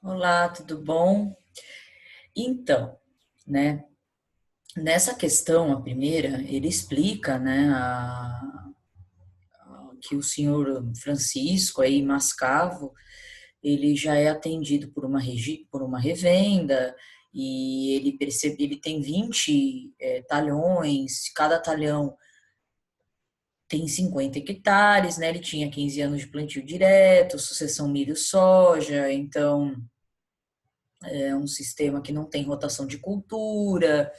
Olá, tudo bom? Então, né, nessa questão, a primeira, ele explica, né, que o senhor Francisco aí, Mascavo, ele já é atendido por por uma revenda e ele tem 20 talhões, cada talhão tem 50 hectares, né, ele tinha 15 anos de plantio direto, sucessão milho-soja, então é um sistema que não tem rotação de cultura,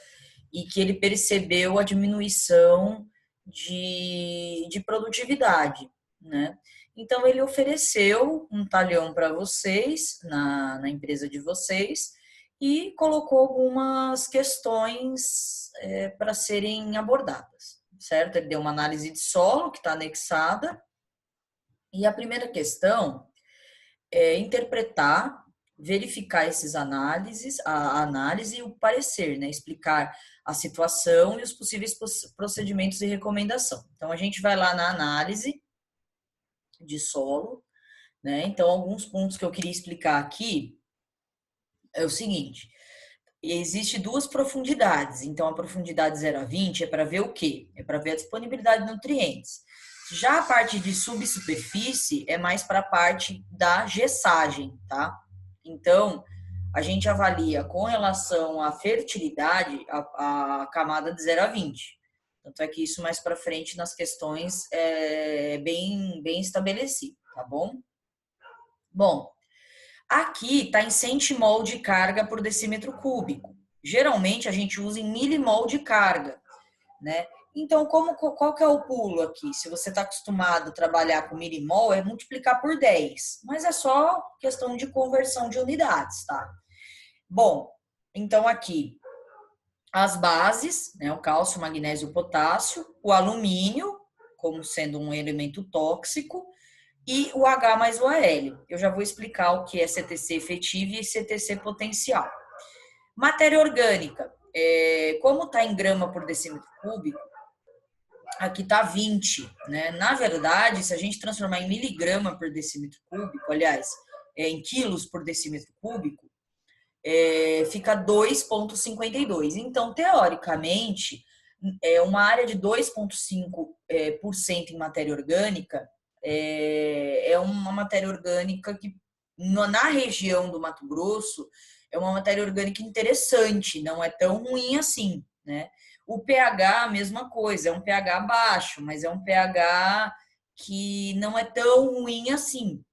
e que ele percebeu a diminuição de produtividade, né? Então ele ofereceu um talhão para vocês na empresa de vocês e colocou algumas questões para serem abordadas, certo? Ele deu uma análise de solo que está anexada e a primeira questão interpretar, verificar esses análises, a análise e o parecer, né? Explicar a situação e os possíveis procedimentos e recomendação. Então, a gente vai lá na análise de solo, né? Então, alguns pontos que eu queria explicar aqui é o seguinte: existe duas profundidades. Então, a profundidade 0 a 20 é para ver o quê? É para ver a disponibilidade de nutrientes. Já a parte de subsuperfície é mais para a parte da gessagem, tá? Então, a gente avalia com relação à fertilidade a camada de 0 a 20. Tanto é que isso mais para frente nas questões é bem estabelecido, tá bom? Bom, aqui está em centimol de carga por decímetro cúbico. Geralmente a gente usa em milimol de carga, né? Então, qual que é o pulo aqui? Se você está acostumado a trabalhar com milimol, é multiplicar por 10, mas é só questão de conversão de unidades, tá? Bom, então aqui as bases, né, o cálcio, o magnésio, o potássio, o alumínio, como sendo um elemento tóxico, e o H mais o Al. Eu já vou explicar o que é CTC efetivo e CTC potencial. Matéria orgânica, como está em grama por decímetro cúbico, aqui está 20, né? Na verdade, se a gente transformar em miligrama por decímetro cúbico, aliás, em quilos por decímetro cúbico, fica 2,52. Então, teoricamente, uma área de 2,5% em matéria orgânica é uma matéria orgânica que, na região do Mato Grosso, é uma matéria orgânica interessante, não é tão ruim assim, né? O pH, a mesma coisa, é um pH baixo, mas é um pH que não é tão ruim assim,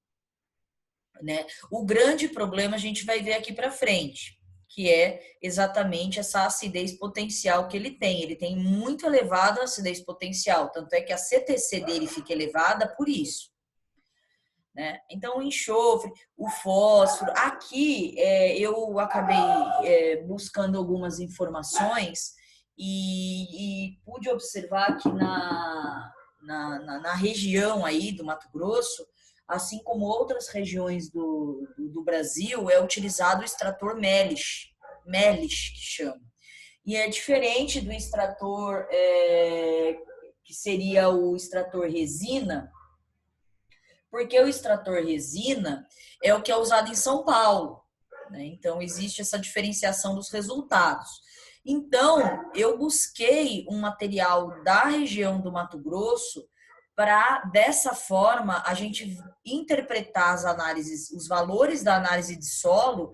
né? O grande problema a gente vai ver aqui para frente, que é exatamente essa acidez potencial que ele tem. Ele tem muito elevada acidez potencial, tanto é que a CTC dele fica elevada por isso, né? Então, o enxofre, o fósforo. Aqui eu acabei buscando algumas informações e pude observar que na região aí do Mato Grosso, assim como outras regiões do Brasil, é utilizado o extrator Melich, que chama. E é diferente do extrator que seria o extrator resina, porque o extrator resina é o que é usado em São Paulo, né? Então, existe essa diferenciação dos resultados. Então, eu busquei um material da região do Mato Grosso para, dessa forma, a gente interpretar as análises, os valores da análise de solo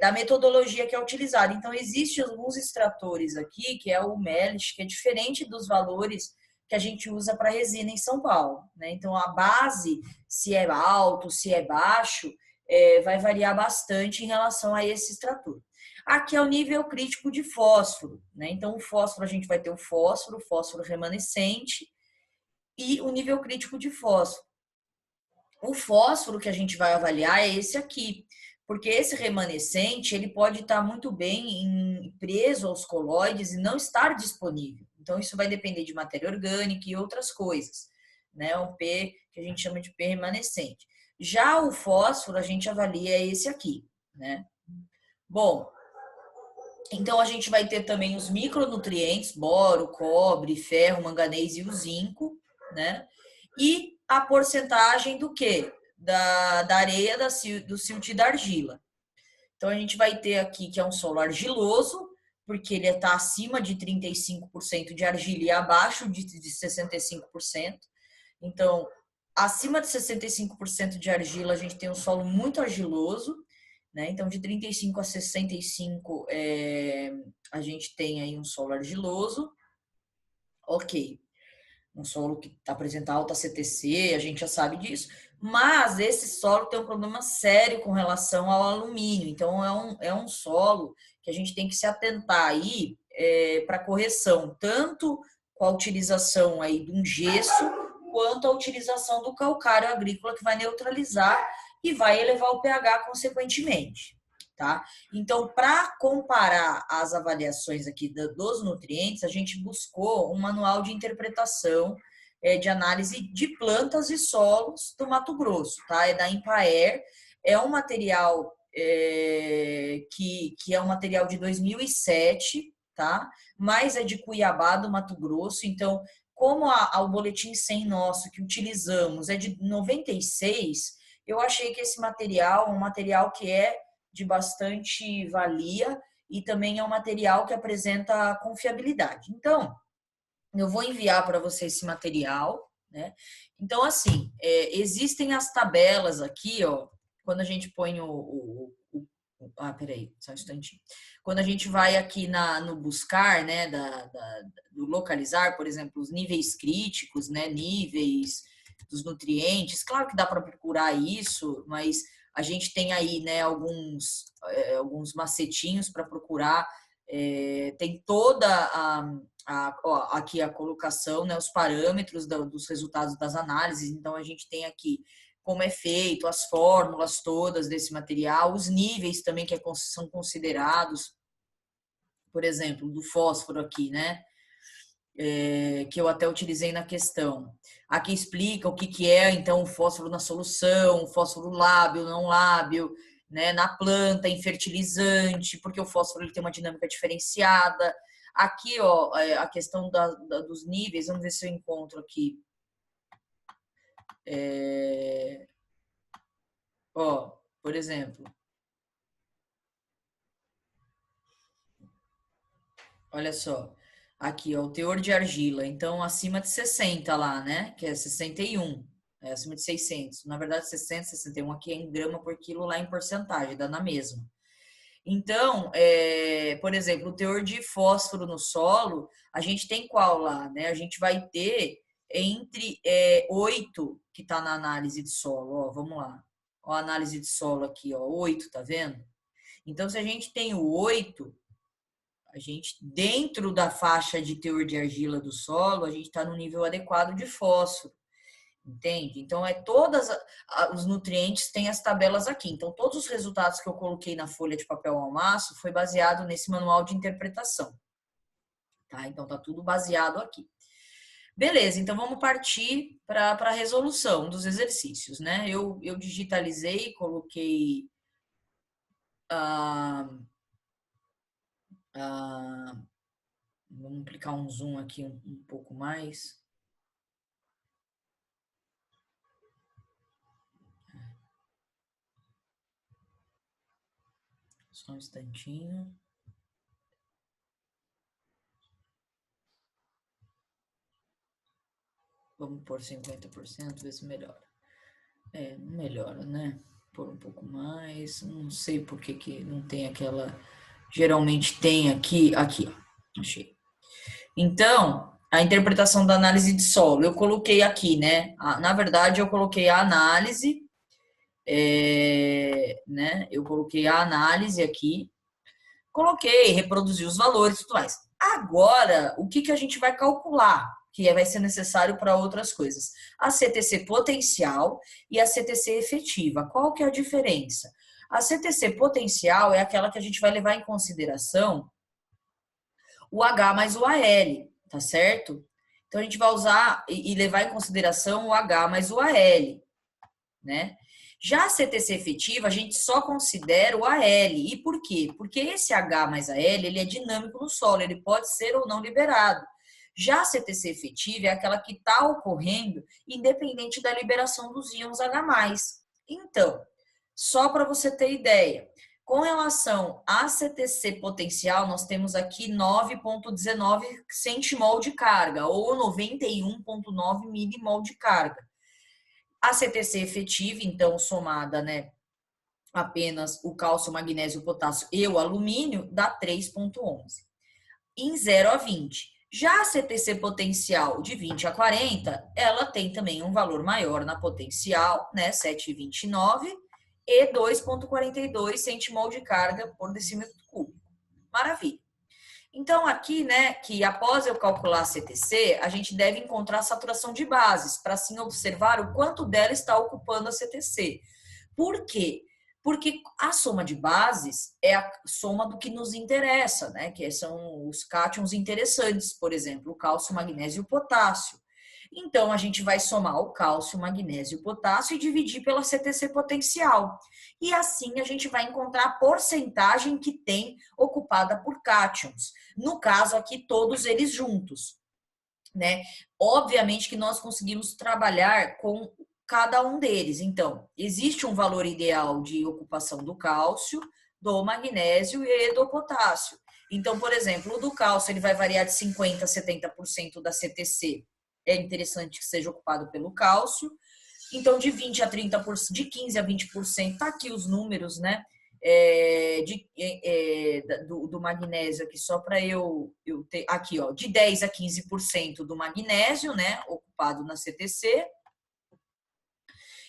da metodologia que é utilizada. Então, existem alguns extratores aqui, que é o Melich, que é diferente dos valores que a gente usa para resina em São Paulo, né? Então, a base, se é alto, se é baixo, vai variar bastante em relação a esse extrator. Aqui é o nível crítico de fósforo, né? Então, o fósforo, a gente vai ter o fósforo remanescente e o nível crítico de fósforo. O fósforo que a gente vai avaliar é esse aqui, porque esse remanescente ele pode estar muito bem preso aos coloides e não estar disponível. Então, isso vai depender de matéria orgânica e outras coisas, né? Um P que a gente chama de P remanescente. Já o fósforo, a gente avalia esse aqui, né? Bom, então a gente vai ter também os micronutrientes, boro, cobre, ferro, manganês e o zinco, né? E a porcentagem do quê? da areia do silt e da argila. Então, a gente vai ter aqui que é um solo argiloso, porque ele está acima de 35% de argila e abaixo de 65%. Então, acima de 65% de argila, a gente tem um solo muito argiloso, né? Então, de 35 a 65, a gente tem aí um solo argiloso. Ok. Um solo que apresenta alta CTC, a gente já sabe disso. Mas esse solo tem um problema sério com relação ao alumínio. Então, é um solo que a gente tem que se atentar aí para correção, tanto com a utilização aí de um gesso, quanto a utilização do calcário agrícola, que vai neutralizar e vai elevar o pH consequentemente. Tá? Então, para comparar as avaliações aqui dos nutrientes, a gente buscou um manual de interpretação de análise de plantas e solos do Mato Grosso, tá? É da Empaer, é um material que é um material de 2007, tá? Mas é de Cuiabá, do Mato Grosso. Então, como o boletim 100 nosso que utilizamos é de 96, eu achei que esse material é um material que é de bastante valia e também é um material que apresenta confiabilidade. Então, eu vou enviar para você esse material, né? Então, assim, existem as tabelas aqui, ó, quando a gente põe peraí, só um instantinho. Quando a gente vai aqui no buscar, né, do localizar, por exemplo, os níveis críticos, né, níveis dos nutrientes, claro que dá para procurar isso, mas a gente tem aí, né, alguns macetinhos para procurar. Tem toda aqui a colocação, né, os parâmetros dos resultados das análises. Então, a gente tem aqui como é feito, as fórmulas todas desse material, os níveis também que são considerados, por exemplo, do fósforo aqui, né? Que eu até utilizei na questão. Aqui explica o que é, então, o fósforo na solução, o fósforo lábil, não lábil, né, na planta, em fertilizante, porque o fósforo ele tem uma dinâmica diferenciada. Aqui, ó, a questão dos níveis, vamos ver se eu encontro aqui. Ó, por exemplo, olha só, aqui, ó, o teor de argila, então acima de 60 lá, né, que é 61, acima de 600, na verdade 60, 61 aqui é em grama por quilo, lá em porcentagem, dá na mesma. Então, por exemplo, o teor de fósforo no solo, a gente tem qual lá, né, a gente vai ter entre 8, que está na análise de solo, ó, vamos lá, ó, a análise de solo aqui, ó, 8, tá vendo? Então, se a gente tem o 8, a gente, dentro da faixa de teor de argila do solo, a gente está no nível adequado de fósforo, entende? Então, todos os nutrientes têm as tabelas aqui. Então, todos os resultados que eu coloquei na folha de papel ao maço foi baseado nesse manual de interpretação, tá? Então, tá tudo baseado aqui. Beleza, então vamos partir para a resolução dos exercícios, né? Eu digitalizei, coloquei vamos aplicar um zoom aqui um pouco mais. Só um instantinho. Vamos por 50%, ver se melhora. Não melhora, né? Por um pouco mais. Não sei por que não tem aquela... Geralmente tem aqui, ó. Achei. Então, a interpretação da análise de solo, eu coloquei aqui, né? Na verdade, eu coloquei a análise, né? Eu coloquei a análise aqui, coloquei, reproduzi os valores e tudo mais. Agora, o que a gente vai calcular? Que vai ser necessário para outras coisas. A CTC potencial e a CTC efetiva. Qual que é a diferença? A CTC potencial é aquela que a gente vai levar em consideração o H mais o AL, tá certo? Então, a gente vai usar e levar em consideração o H mais o AL, né? Já a CTC efetiva, a gente só considera o AL. E por quê? Porque esse H mais AL, ele é dinâmico no solo, ele pode ser ou não liberado. Já a CTC efetiva é aquela que está ocorrendo independente da liberação dos íons H+. Então, só para você ter ideia, com relação à CTC potencial, nós temos aqui 9,19 centimol de carga, ou 91,9 milimol de carga. A CTC efetiva, então, somada, né, apenas o cálcio, o magnésio, o potássio e o alumínio, dá 3,11. Em 0 a 20. Já a CTC potencial de 20 a 40, ela tem também um valor maior na potencial, né, 7,29 e 2,42 centimol de carga por decímetro cúbico. Maravilha. Então, aqui, né, que após eu calcular a CTC, a gente deve encontrar a saturação de bases, para assim observar o quanto dela está ocupando a CTC. Por quê? Porque a soma de bases é a soma do que nos interessa, né? Que são os cátions interessantes, por exemplo, o cálcio, o magnésio e o potássio. Então, a gente vai somar o cálcio, o magnésio e o potássio e dividir pela CTC potencial. E assim a gente vai encontrar a porcentagem que tem ocupada por cátions. No caso aqui, todos eles juntos, né? Obviamente que nós conseguimos trabalhar com cada um deles. Então, existe um valor ideal de ocupação do cálcio, do magnésio e do potássio. Então, por exemplo, o do cálcio ele vai variar de 50% a 70% da CTC. É interessante que seja ocupado pelo cálcio. Então, de 20% a 30%, de 15% a 20%, tá aqui os números, né? Do magnésio aqui, só para eu ter aqui, ó, de 10% a 15% do magnésio, né? Ocupado na CTC.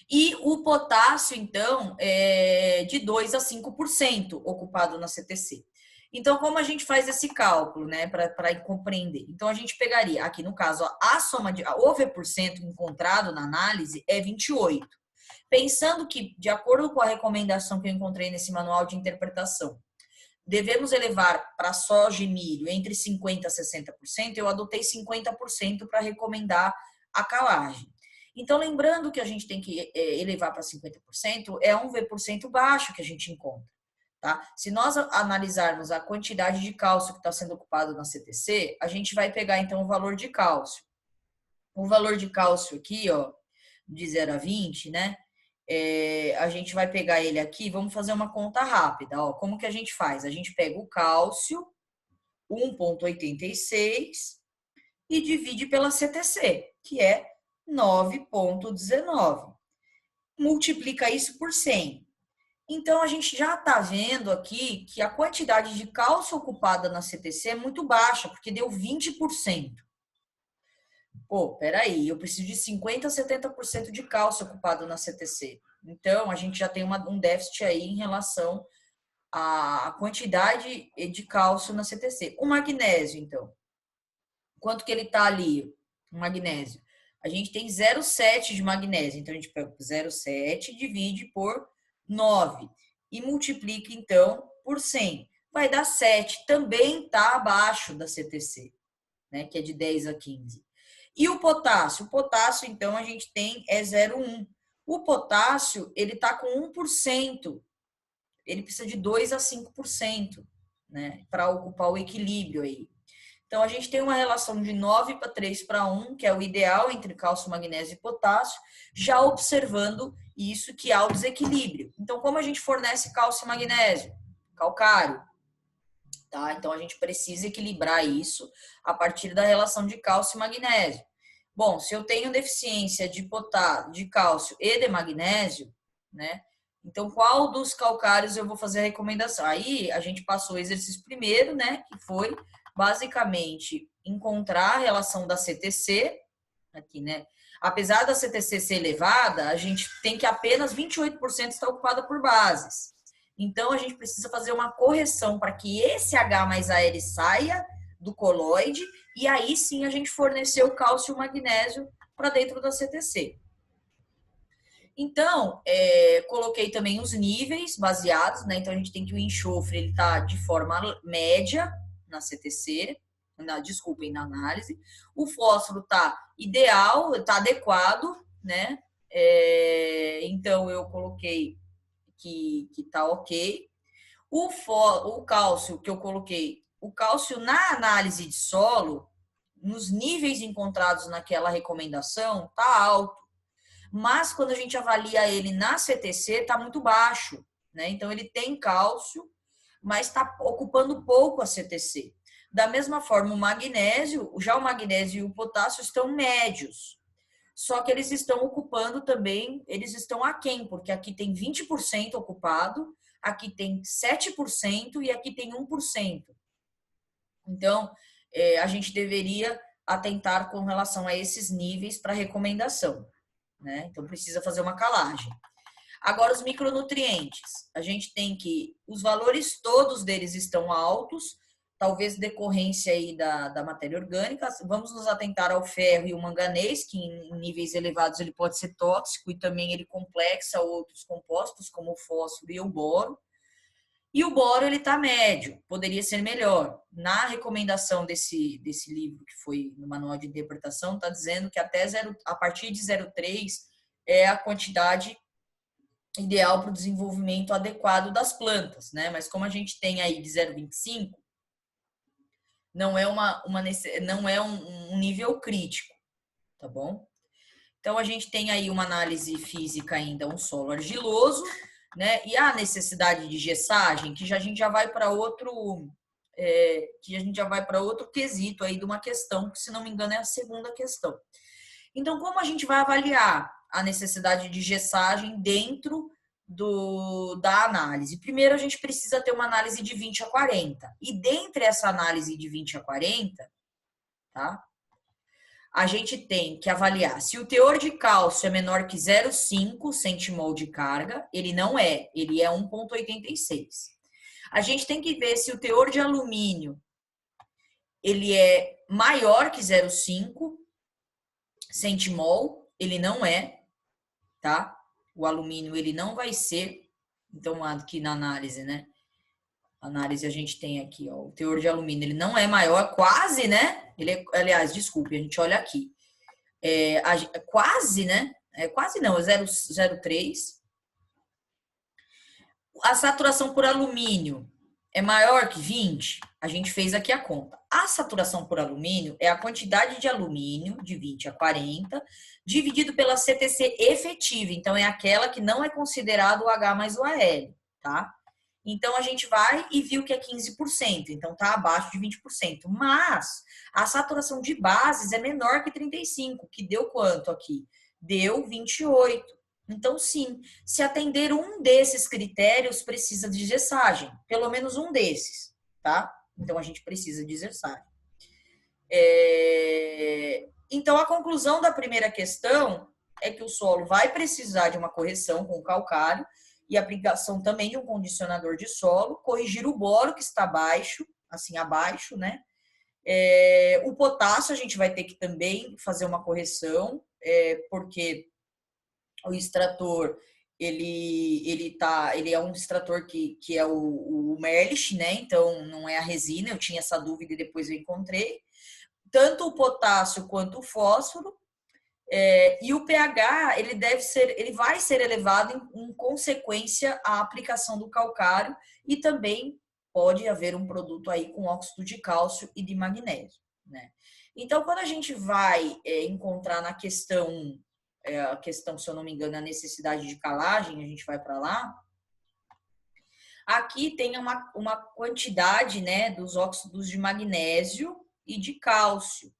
E o potássio, então, é de 2% a 5% ocupado na CTC. Então, como a gente faz esse cálculo, né, para compreender? Então, a gente pegaria, aqui no caso, a soma de o V% encontrado na análise é 28. Pensando que, de acordo com a recomendação que eu encontrei nesse manual de interpretação, devemos elevar para soja e milho entre 50% a 60%, eu adotei 50% para recomendar a calagem. Então, lembrando que a gente tem que elevar para 50%, é um V% baixo que a gente encontra. Tá? Se nós analisarmos a quantidade de cálcio que está sendo ocupado na CTC, a gente vai pegar, então, o valor de cálcio. O valor de cálcio aqui, ó, de 0 a 20, né? A gente vai pegar ele aqui, vamos fazer uma conta rápida. Ó, como que a gente faz? A gente pega o cálcio, 1,86, e divide pela CTC, que é 9,19. Multiplica isso por 100. Então, a gente já está vendo aqui que a quantidade de cálcio ocupada na CTC é muito baixa, porque deu 20%. Pô, peraí, eu preciso de 50% a 70% de cálcio ocupado na CTC. Então, a gente já tem um déficit aí em relação à quantidade de cálcio na CTC. O magnésio, então. Quanto que ele está ali, o magnésio? A gente tem 0,7 de magnésio. Então, a gente pega 0,7 e divide por 9. E multiplica, então, por 100. Vai dar 7. Também está abaixo da CTC, né, que é de 10 a 15. E o potássio? O potássio, então, a gente tem 0,1. O potássio, ele está com 1%. Ele precisa de 2 a 5%, né, para ocupar o equilíbrio aí. Então, a gente tem uma relação de 9 para 3 para 1, que é o ideal entre cálcio, magnésio e potássio, já observando isso que há o desequilíbrio. Então, como a gente fornece cálcio e magnésio? Calcário. Tá? Então, a gente precisa equilibrar isso a partir da relação de cálcio e magnésio. Bom, se eu tenho deficiência de cálcio e de magnésio, né? Então, qual dos calcários eu vou fazer a recomendação? Aí, a gente passou o exercício primeiro, né? Que foi, basicamente, encontrar a relação da CTC, aqui, né? Apesar da CTC ser elevada, a gente tem que apenas 28% está ocupada por bases. Então, a gente precisa fazer uma correção para que esse H mais A ele saia do coloide e aí sim a gente fornecer o cálcio e o magnésio para dentro da CTC. Então, coloquei também os níveis baseados, né? Então, a gente tem que o enxofre ele está de forma média na CTC, desculpem, na análise. O fósforo está ideal, está adequado, né? Então, eu coloquei que tá ok. O cálcio que eu coloquei, o cálcio na análise de solo, nos níveis encontrados naquela recomendação, tá alto. mas quando a gente avalia ele na CTC, está muito baixo, né? Então, ele tem cálcio, mas está ocupando pouco a CTC. Da mesma forma, o magnésio, já o magnésio e o potássio estão médios, só que eles estão ocupando também, eles estão aquém, porque aqui tem 20% ocupado, aqui tem 7% e aqui tem 1%. Então, a gente deveria atentar com relação a esses níveis para recomendação, né? Então, precisa fazer uma calagem. Agora, os micronutrientes. A gente tem que... Os valores todos deles estão altos, talvez decorrência aí da matéria orgânica. Vamos nos atentar ao ferro e o manganês, que em níveis elevados ele pode ser tóxico e também ele complexa outros compostos, como o fósforo e o boro. E o boro, ele está médio, poderia ser melhor. Na recomendação desse livro, que foi no Manual de Interpretação, está dizendo que a partir de 0,3 é a quantidade ideal para o desenvolvimento adequado das plantas, né? Mas como a gente tem aí de 0,25, não é não é um nível crítico, tá bom? Então a gente tem aí uma análise física ainda, um solo argiloso, né? E a necessidade de gessagem, que a gente já vai para outro quesito aí de uma questão, que se não me engano é a segunda questão. Então, como a gente vai avaliar a necessidade de gessagem dentro da análise? Primeiro, a gente precisa ter uma análise de 20 a 40. E dentre essa análise de 20 a 40, tá? A gente tem que avaliar se o teor de cálcio é menor que 0,5 centimol de carga. Ele não é, ele é 1,86. A gente tem que ver se o teor de alumínio ele é maior que 0,5 centimol. Ele não é, tá? O alumínio ele não vai ser. Então, aqui na análise, né? Análise a gente tem aqui, ó, o teor de alumínio, ele não é maior, quase, né? Ele é, aliás, desculpe, a gente olha aqui. Quase, né? Quase não, é 0,03. A saturação por alumínio é maior que 20? A gente fez aqui a conta. A saturação por alumínio é a quantidade de alumínio, de 20 a 40, dividido pela CTC efetiva. Então, é aquela que não é considerado o H mais o AL, tá? Então, a gente vai e viu que é 15%, então está abaixo de 20%. Mas a saturação de bases é menor que 35%, que deu quanto aqui? Deu 28%. Então, sim, se atender um desses critérios, precisa de gessagem. Pelo menos um desses, tá? Então, a gente precisa de gessagem. Então, a conclusão da primeira questão é que o solo vai precisar de uma correção com o calcário, e aplicação também de um condicionador de solo, corrigir o boro que está baixo, assim, abaixo, né? O potássio a gente vai ter que também fazer uma correção, porque o extrator, ele é um extrator que é o Merlich, né? Então, não é a resina, eu tinha essa dúvida e depois eu encontrei. Tanto o potássio quanto o fósforo. E o pH ele vai ser elevado em consequência à aplicação do calcário, e também pode haver um produto aí com óxido de cálcio e de magnésio, né? Então, quando a gente vai encontrar na questão, a questão, se eu não me engano, a necessidade de calagem, a gente vai para lá. Aqui tem uma quantidade, né, dos óxidos de magnésio e de cálcio.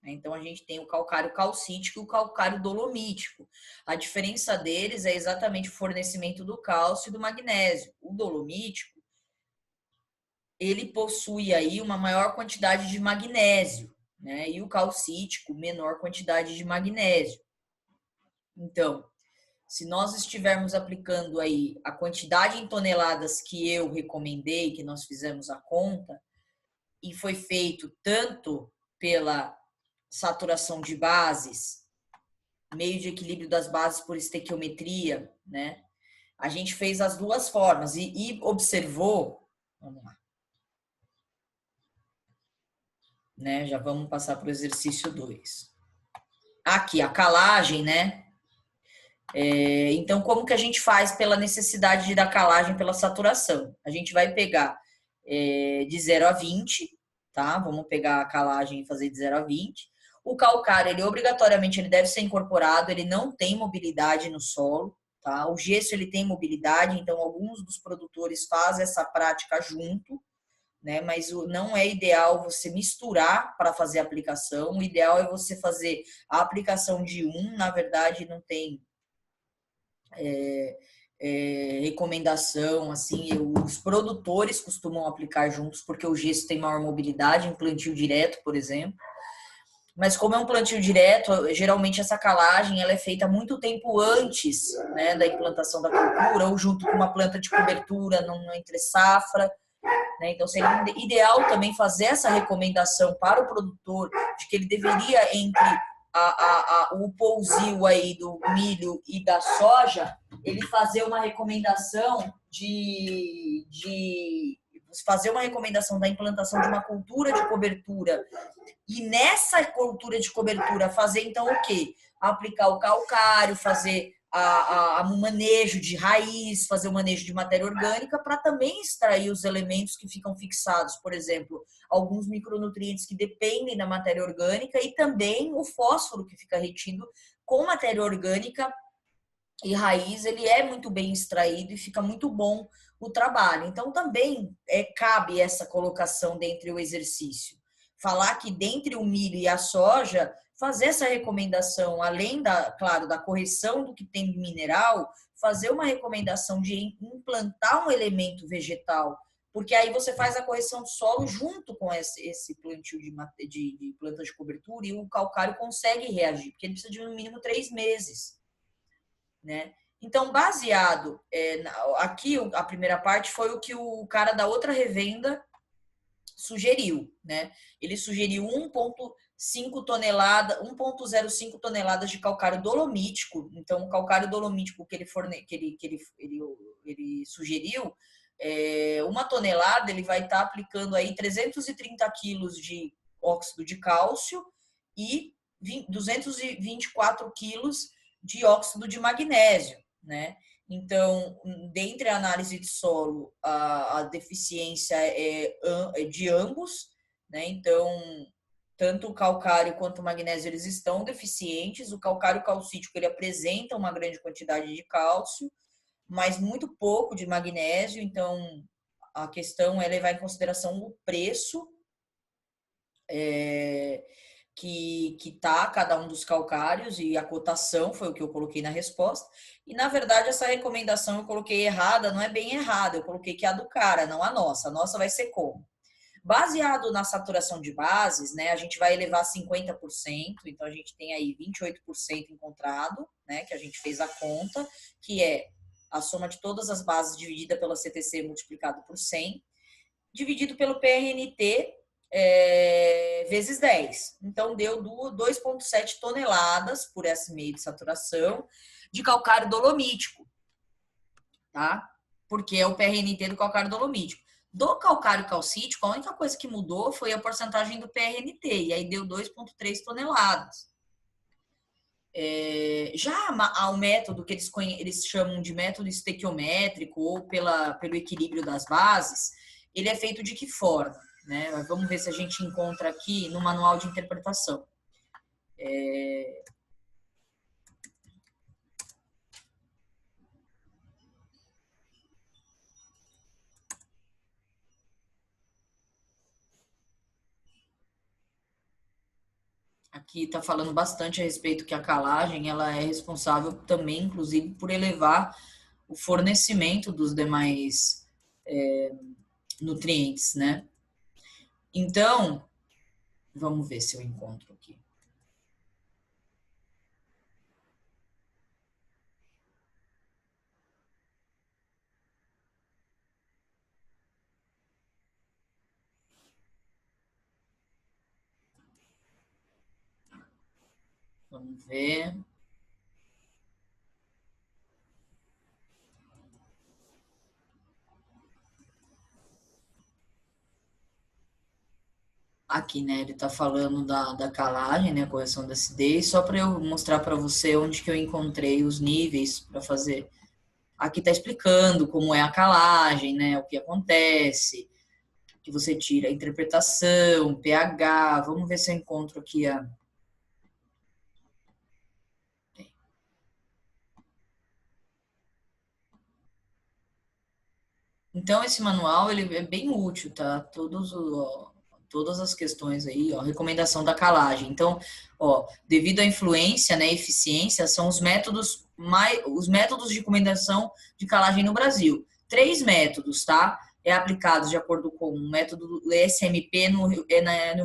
Então, a gente tem o calcário calcítico e o calcário dolomítico. A diferença deles é exatamente o fornecimento do cálcio e do magnésio. O dolomítico, ele possui aí uma maior quantidade de magnésio, né? E o calcítico, menor quantidade de magnésio. Então, se nós estivermos aplicando aí a quantidade em toneladas que eu recomendei, que nós fizemos a conta, e foi feito tanto pela saturação de bases, meio de equilíbrio das bases por estequiometria, né? A gente fez as duas formas e observou, vamos lá, né? Já vamos passar para o exercício 2. Aqui, a calagem, né? Então, como que a gente faz pela necessidade da calagem pela saturação? A gente vai pegar de 0 a 20, tá? Vamos pegar a calagem e fazer de 0 a 20. O calcário, ele obrigatoriamente ele deve ser incorporado, ele não tem mobilidade no solo, tá? O gesso ele tem mobilidade, então alguns dos produtores fazem essa prática junto, né? Mas não é ideal você misturar para fazer a aplicação. O ideal é você fazer a aplicação de um, na verdade não tem recomendação, assim, os produtores costumam aplicar juntos porque o gesso tem maior mobilidade em plantio direto, por exemplo. Mas como é um plantio direto, geralmente essa calagem ela é feita muito tempo antes, né, da implantação da cultura ou junto com uma planta de cobertura no entre safra, né? Então seria ideal também fazer essa recomendação para o produtor de que ele deveria entre o pousio aí do milho e da soja, ele fazer uma recomendação de fazer uma recomendação da implantação de uma cultura de cobertura e nessa cultura de cobertura fazer então o quê? Aplicar o calcário, fazer o manejo de raiz, fazer o manejo de matéria orgânica para também extrair os elementos que ficam fixados, por exemplo, alguns micronutrientes que dependem da matéria orgânica e também o fósforo que fica retido com matéria orgânica e raiz, ele é muito bem extraído e fica muito bom o trabalho. Então também cabe essa colocação dentre o exercício. Falar que dentre o milho e a soja, fazer essa recomendação, além claro, da correção do que tem de mineral, fazer uma recomendação de implantar um elemento vegetal, porque aí você faz a correção do solo junto com esse plantio de plantas de cobertura e o calcário consegue reagir, porque ele precisa de no mínimo 3 meses, né? Então, baseado aqui, a primeira parte foi o que o cara da outra revenda sugeriu, né? Ele sugeriu 1,05 toneladas de calcário dolomítico. Então, o calcário dolomítico que ele sugeriu, 1 tonelada, ele vai estar aplicando aí 330 quilos de óxido de cálcio e 224 quilos de óxido de magnésio, né? Então, dentre a análise de solo, a deficiência é de ambos, né? Então, tanto o calcário quanto o magnésio, eles estão deficientes. O calcário calcítico, ele apresenta uma grande quantidade de cálcio, mas muito pouco de magnésio. Então, a questão é levar em consideração o preço que tá cada um dos calcários e a cotação foi o que eu coloquei na resposta. E, na verdade, essa recomendação eu coloquei errada, não é bem errada, eu coloquei que é a do cara, não a nossa. A nossa vai ser como? Baseado na saturação de bases, né, a gente vai elevar 50%, então a gente tem aí 28% encontrado, né, que a gente fez a conta, que é a soma de todas as bases dividida pela CTC multiplicado por 100, dividido pelo PRNT, vezes 10. Então, deu 2,7 toneladas por esse meio de saturação de calcário dolomítico, tá? Porque é o PRNT do calcário dolomítico. Do calcário calcítico, a única coisa que mudou foi a porcentagem do PRNT, e aí deu 2,3 toneladas. Já há um método que eles chamam de método estequiométrico ou pelo equilíbrio das bases, ele é feito de que forma? Né? Vamos ver se a gente encontra aqui no manual de interpretação. Aqui está falando bastante a respeito que a calagem ela é responsável também, inclusive, por elevar o fornecimento dos demais nutrientes, né? Então, vamos ver se eu encontro aqui. Vamos ver. Aqui, né, ele está falando da calagem, né, correção da acidez, só para eu mostrar para você onde que eu encontrei os níveis para fazer. Aqui está explicando como é a calagem, né, o que acontece, que você tira a interpretação, pH, vamos ver se eu encontro aqui Então, esse manual, ele é bem útil, tá? Todas as questões aí, ó, recomendação da calagem. Então, ó, devido à influência, né, eficiência, são os métodos de recomendação de calagem no Brasil. Três métodos, tá? É aplicados de acordo com o método do SMP no Rio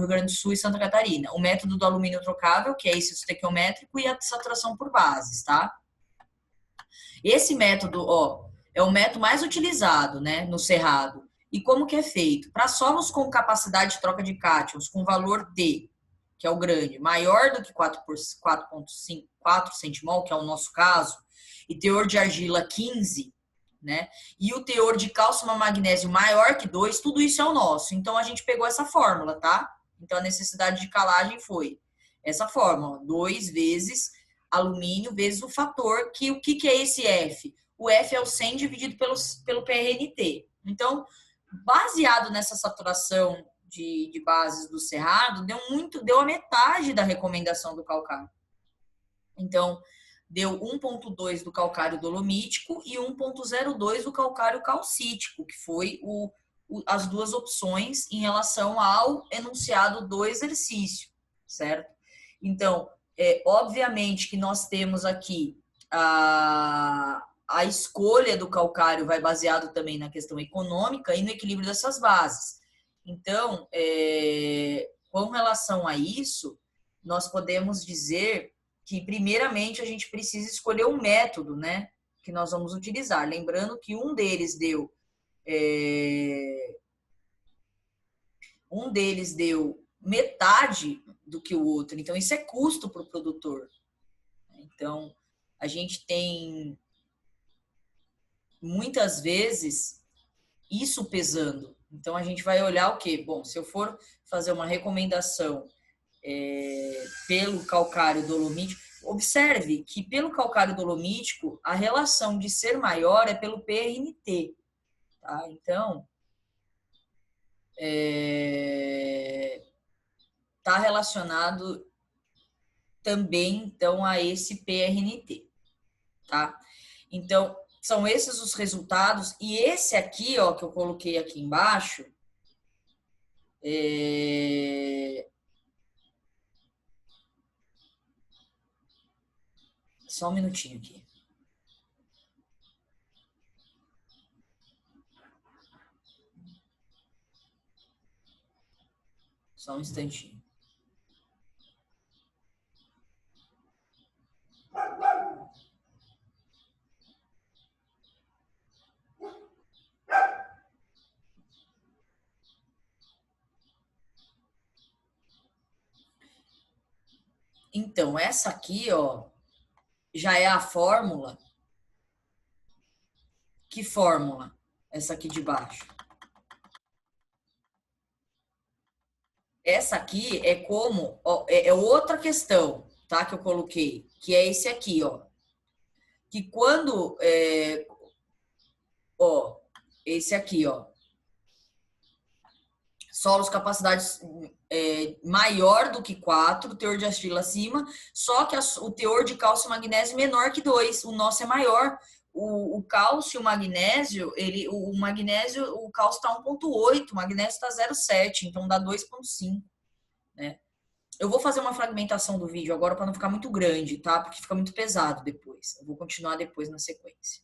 Grande do Sul e Santa Catarina. O método do alumínio trocável, que é esse estequiométrico, e a saturação por bases, tá? Esse método, ó, é o método mais utilizado, né, no cerrado. E como que é feito? Para solos com capacidade de troca de cátions com valor D, que é o grande, maior do que 4,5, 4 centimol, que é o nosso caso, e teor de argila 15, né? E o teor de cálcio e magnésio maior que 2, tudo isso é o nosso. Então a gente pegou essa fórmula, tá? Então a necessidade de calagem foi essa fórmula, 2 vezes alumínio vezes o fator, que o que é esse F? O F é o 100 dividido pelo PRNT. Então, baseado nessa saturação de bases do cerrado, deu a metade da recomendação do calcário. Então, deu 1,2 do calcário dolomítico e 1,02 do calcário calcítico, que foi as duas opções em relação ao enunciado do exercício, certo? Então, obviamente que nós temos aqui a escolha do calcário vai baseado também na questão econômica e no equilíbrio dessas bases. Então, com relação a isso, nós podemos dizer que, primeiramente, a gente precisa escolher o método, né, que nós vamos utilizar. Lembrando que um deles deu metade do que o outro. Então, isso é custo para o produtor. Então, a gente tem, muitas vezes, isso pesando. Então, a gente vai olhar o quê? Bom, se eu for fazer uma recomendação pelo calcário dolomítico, observe que pelo calcário dolomítico, a relação de ser maior é pelo PRNT. Tá? Então, está relacionado também então a esse PRNT, tá? Então, são esses os resultados e esse aqui, ó, que eu coloquei aqui embaixo, só um minutinho aqui. Só um instantinho. Então, essa aqui, ó, já é a fórmula. Que fórmula? Essa aqui de baixo. Essa aqui é como, ó, é outra questão, tá? Que eu coloquei, que é esse aqui, ó. Que quando, ó, esse aqui, ó. Solos capacidades maior do que 4, teor de argila acima, só que o teor de cálcio e magnésio menor que 2. O nosso é maior. O cálcio e o magnésio, o magnésio, o cálcio está 1,8, o magnésio está 0,7, então dá 2,5, né? Eu vou fazer uma fragmentação do vídeo agora para não ficar muito grande, tá? Porque fica muito pesado depois. Eu vou continuar depois na sequência.